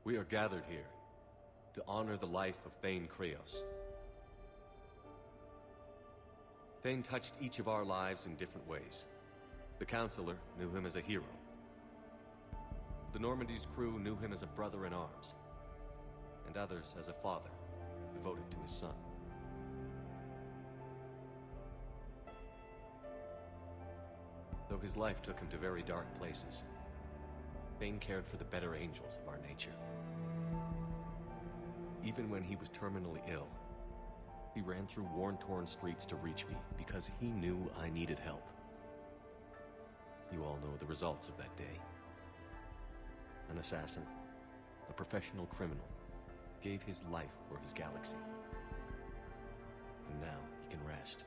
We are gathered here to honor the life of Thane Krios. Thane touched each of our lives in different ways. The Counselor knew him as a hero. The Normandy's crew knew him as a brother in arms, and others as a father devoted to his son. Though his life took him to very dark places, Thane cared for the better angels of our nature. Even when he was terminally ill, he ran through worn-torn streets to reach me because he knew I needed help. You all know the results of that day. An assassin, a professional criminal, gave his life for his galaxy. And now he can rest.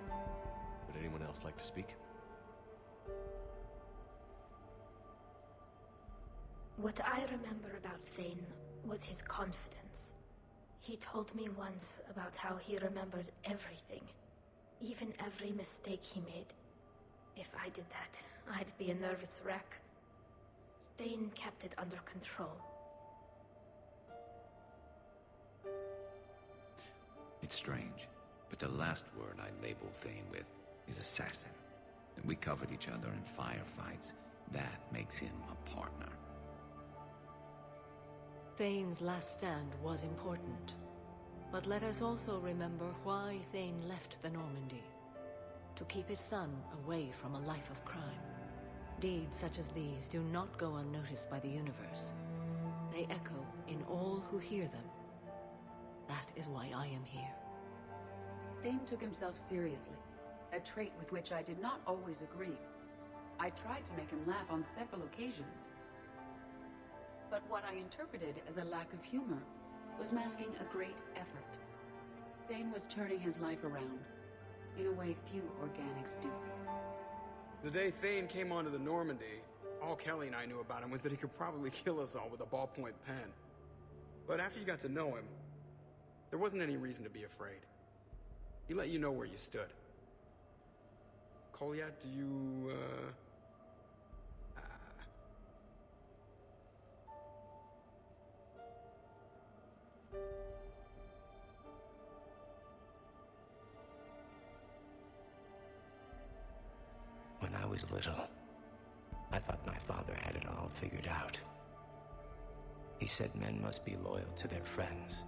Would anyone else like to speak? What I remember about Thane was his confidence. He told me once about how he remembered everything, even every mistake he made. If I did that, I'd be a nervous wreck. Thane kept it under control. It's strange, but the last word I labeled Thane with is assassin. And we covered each other in firefights. That makes him a partner. Thane's last stand was important. But let us also remember why Thane left the Normandy. To keep his son away from a life of crime. Deeds such as these do not go unnoticed by the universe. They echo in all who hear them. That is why I am here. Thane took himself seriously, a trait with which I did not always agree. I tried to make him laugh on several occasions. But what I interpreted as a lack of humor was masking a great effort. Thane was turning his life around, in a way few organics do. The day Thane came onto the Normandy, all Kelly and I knew about him was that he could probably kill us all with a ballpoint pen. But after you got to know him, there wasn't any reason to be afraid. He let you know where you stood. Kolyat, do you, When I was little, I thought my father had it all figured out. He said men must be loyal to their friends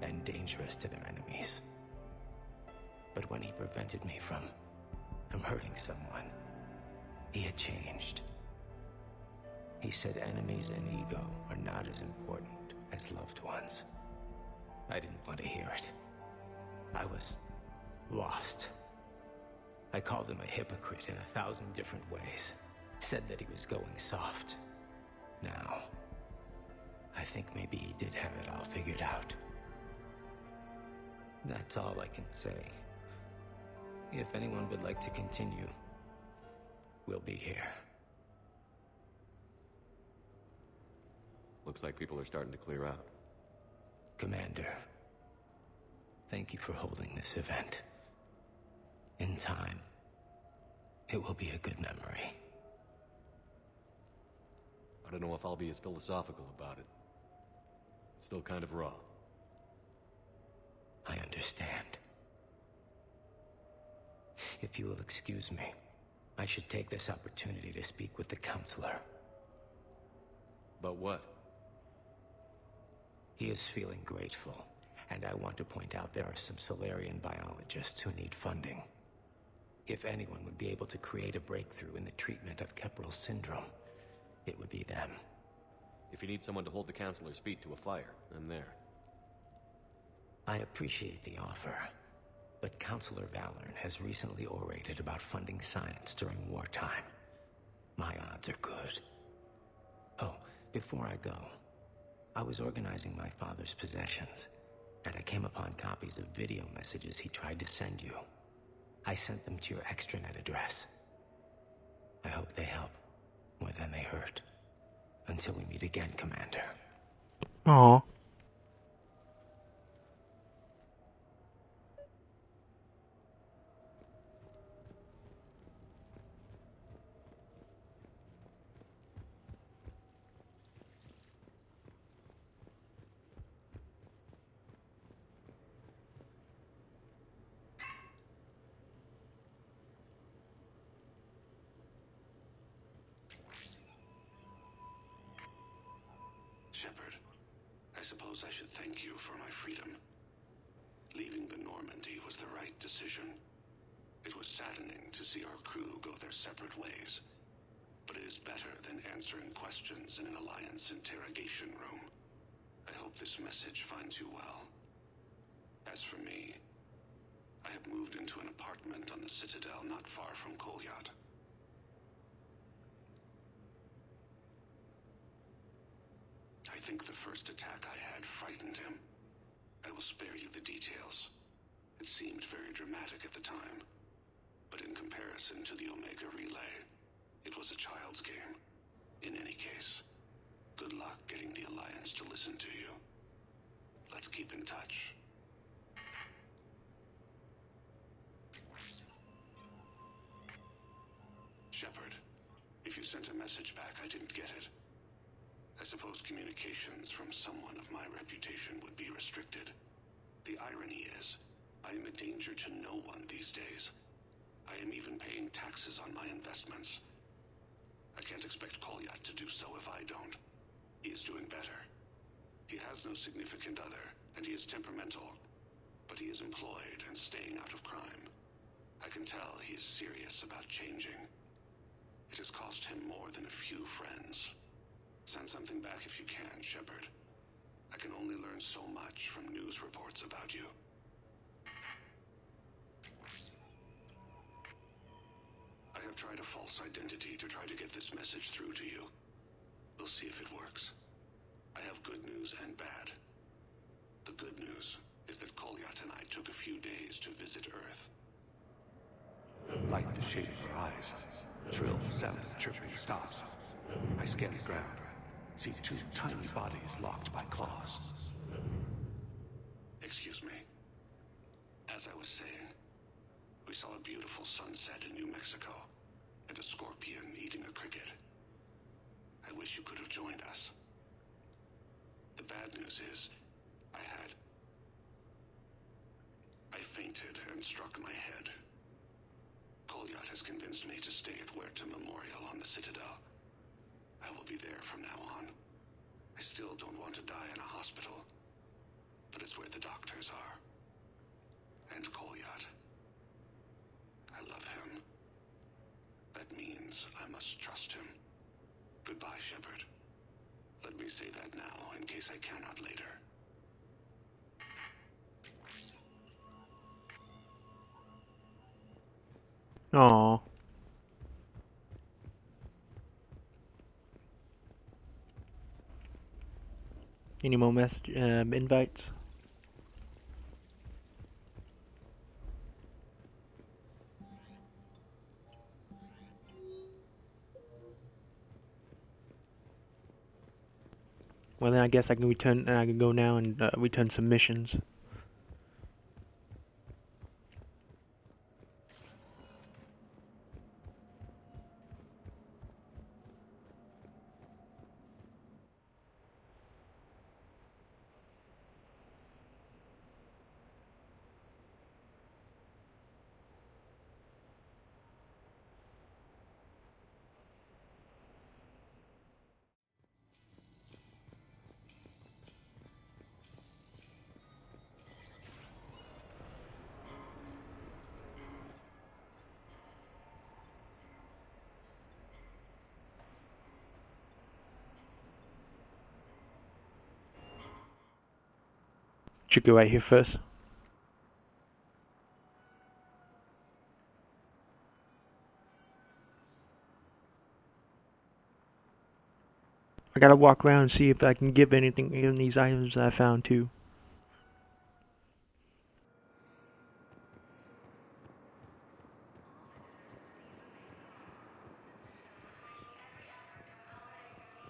and dangerous to their enemies. But when he prevented me from hurting someone, he had changed. He said enemies and ego are not as important as loved ones. I didn't want to hear it. I was lost. I called him a hypocrite in 1,000 different ways. Said that he was going soft. Now, I think maybe he did have it all figured out. That's all I can say. If anyone would like to continue, we'll be here. Looks like people are starting to clear out. Commander, thank you for holding this event. In time, it will be a good memory. I don't know if I'll be as philosophical about it. It's still kind of raw. I understand. If you will excuse me, I should take this opportunity to speak with the Counselor. About what? He is feeling grateful, and I want to point out there are some Solarian biologists who need funding. If anyone would be able to create a breakthrough in the treatment of Kepral syndrome, it would be them. If you need someone to hold the Counselor's feet to a fire, I'm there. I appreciate the offer, but Counselor Valorn has recently orated about funding science during wartime. My odds are good. Oh, Before I go, I was organizing my father's possessions, and I came upon copies of video messages he tried to send you. I sent them to your extranet address. I hope they help more than they hurt. Until we meet again, Commander. Oh. Shepard, I suppose I should thank you for my freedom. Leaving the Normandy was the right decision. It was saddening to see our crew go their separate ways, but it is better than answering questions in an Alliance interrogation room. I hope this message finds you well. As for me, I have moved into an apartment on the Citadel not far from Kolyat. I think the first attack I had frightened him. I will spare you the details. It seemed very dramatic at the time, but in comparison to the Omega Relay, it was a child's game. In any case, good luck getting the Alliance to listen to you. Let's keep in touch. Shepard, if you sent a message back, I didn't get it. I suppose communications from someone of my reputation would be restricted. The irony is, I am a danger to no one these days. I am even paying taxes on my investments. I can't expect Kolyat to do so if I don't. He is doing better. He has no significant other, and he is temperamental, but he is employed and staying out of crime. I can tell he is serious about changing. It has cost him more than a few friends. Send something back if you can, Shepard. I can only learn so much from news reports about you. I have tried a false identity to try to get this message through to you. We'll see if it works. I have good news and bad. The good news is that Kolyat and I took a few days to visit Earth. Light the shape of her eyes. Shrill sound of chirping stops. I scan the ground. See two tiny bodies locked by claws. Excuse me. As I was saying, we saw a beautiful sunset in New Mexico, and a scorpion eating a cricket. I wish you could have joined us. The bad news is, I fainted and struck my head. Kolyat has convinced me to stay at Huerta Memorial on the Citadel. I will be there from now on. I still don't want to die in a hospital, but it's where the doctors are. And Kolyat. I love him. That means I must trust him. Goodbye, Shepard. Let me say that now, in case I cannot later. Aw. Any more message invites? Well, then I guess I can return. I can go now and return some missions. Should go right here first. gotta walk around and see if I can give anything in these items I found too.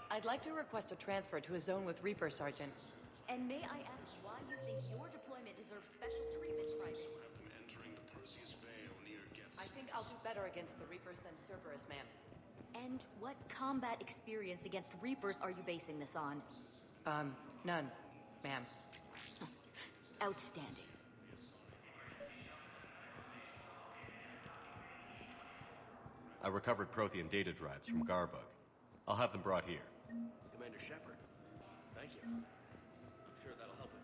I'd like to request a transfer to a zone with Reaper, Sergeant. And may I ask why you think your deployment deserves special treatment, Private? I think I'll do better against the Reapers than Cerberus, ma'am. And what combat experience against Reapers are you basing this on? None, ma'am. Outstanding. I recovered Prothean data drives from Garvug. I'll have them brought here. Commander Shepard, thank you. I'm sure that'll help with...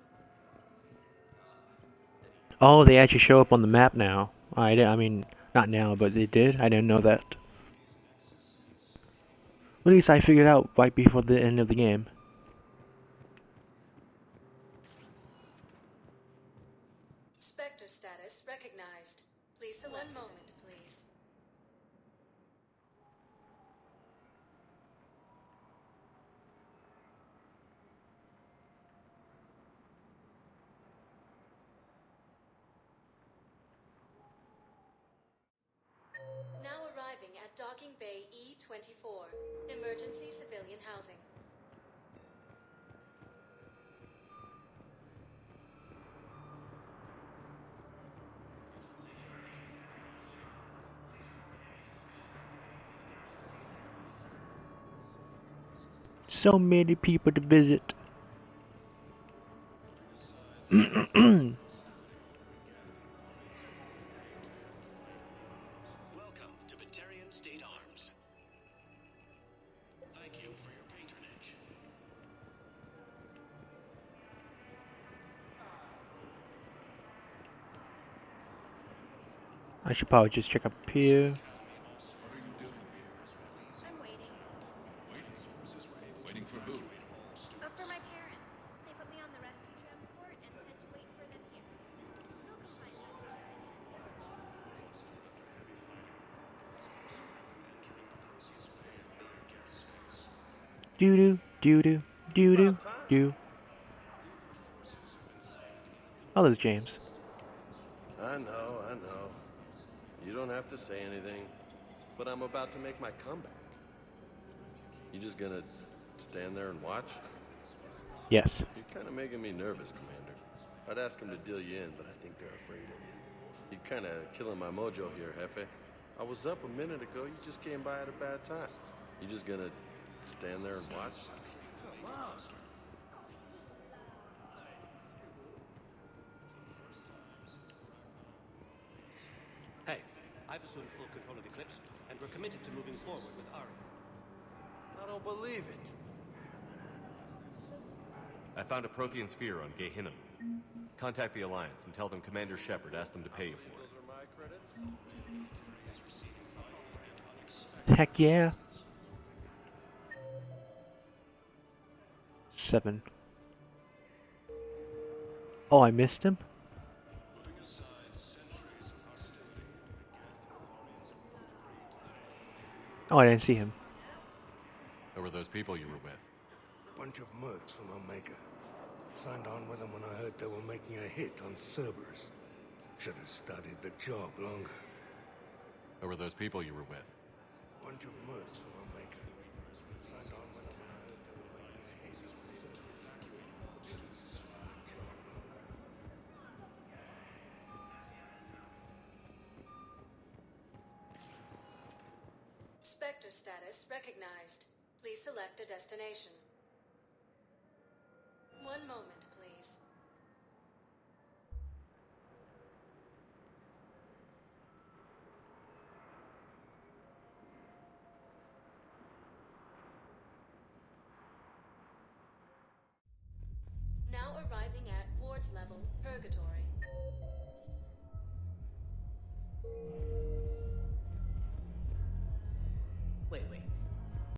Oh, they actually show up on the map now. I mean, not now, but they did. I didn't know that. At least I figured out right before the end of the game. Spectre status recognized. Please select. 1 moment, please. Now arriving at Docking Bay E-24, emergency civilian housing. So many people to visit. Welcome to Batarian State Arms. Thank you for your patronage. I should probably just check up here. I'm waiting. Waiting for who? For my parents. They put me on the rescue transport and said to wait for them here. They'll come find us. Doo doo doo doo doo doo doo. Oh, there's James. I know. You don't have to say anything, but I'm about to make my comeback. You just gonna stand there and watch? Yes. You're kind of making me nervous, Commander. I'd ask them to deal you in, but I think they're afraid of you. You're kind of killing my mojo here, Jefe. I was up a minute ago. You just came by at a bad time. You just gonna stand there and watch? Come on. Hey, I've assumed full control of Eclipse, and we're committed to moving forward with Ari. I don't believe it. I found a Prothean sphere on Gehinnom. Contact the Alliance and tell them Commander Shepard asked them to pay you for it. Those are my credits? Heck yeah. 7. Oh, I missed him? Oh, I didn't see him. Who were those people you were with? Bunch of mercs from Omega. Signed on with them when I heard they were making a hit on Cerberus. Should have studied the job longer. Who were those people you were with? Bunch of mercs from Omega. Signed on with them when I heard they were making a hit on Cerberus. Should have studied the job longer. Spectre status recognized. Please select a destination. 1 moment, please. Now arriving at Ward Level, Purgatory.